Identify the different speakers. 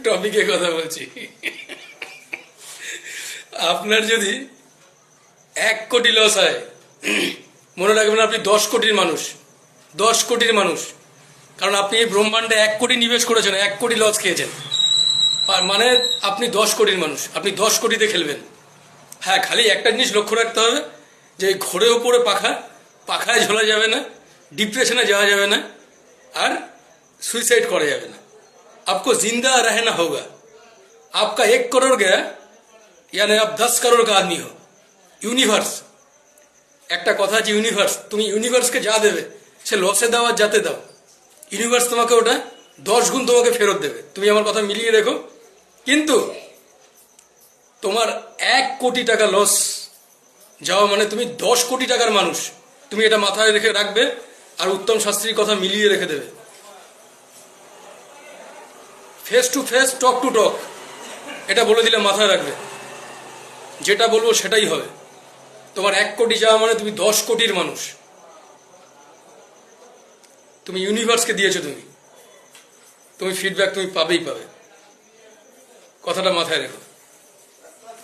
Speaker 1: টপিকে কথা বলছি। আপনার যদি 1 কোটি লস হয়, মনে রাখবেন আপনি 10 কোটির মানুষ, 10 কোটির মানুষ। কারণ আপনি এই ব্রহ্মাণ্ডে 1 কোটি নিবেশ করেছেন, 1 কোটি লস খেয়েছেন। আর মানে আপনি 10 কোটির মানুষ, আপনি 10 কোটিতে খেলবেন। হ্যাঁ, খালি একটা জিনিস লক্ষ্য রাখতে হবে যে ঘোড়ে উপরে পাখা, পাখায় ঝোলা যাবে না, ডিপ্রেশনে যাওয়া যাবে না, আর সুইসাইড করা যাবে না। आपको जिंदा रहना होगा। आपका 1 करोड़ गया यानी आप 10 करोड़ का आदमी हो। ইউনিভার্স, একটা কথা আছে, ইউনিভার্স, তুমি ইউনিভার্সকে যা দেবে সে লসে দাও আর যাতে দাও, ইউনিভার্স তোমাকে ওটা 10 গুণ তোমাকে ফেরত দেবে। তুমি আমার কথা মিলিয়ে রেখো। কিন্তু তোমার 1 কোটি টাকা লস যাওয়া মানে তুমি 10 কোটি টাকার মানুষ। তুমি এটা মাথায় রেখে রাখবে আর উত্তম শাস্ত্রীর কথা মিলিয়ে রেখে দেবে। Face to face, talk to talk, এটা বলে দিলে মাথায় রাখবে। যেটা বলবো সেটাই হবে। তোমার 1 কোটি যাওয়া মানে তুমি 10 কোটির মানুষ। তুমি ইউনিভার্সকে দিয়েছো, তুমি ফিডব্যাক তুমি পাবেই পাবে। কথাটা মাথায় রেখো।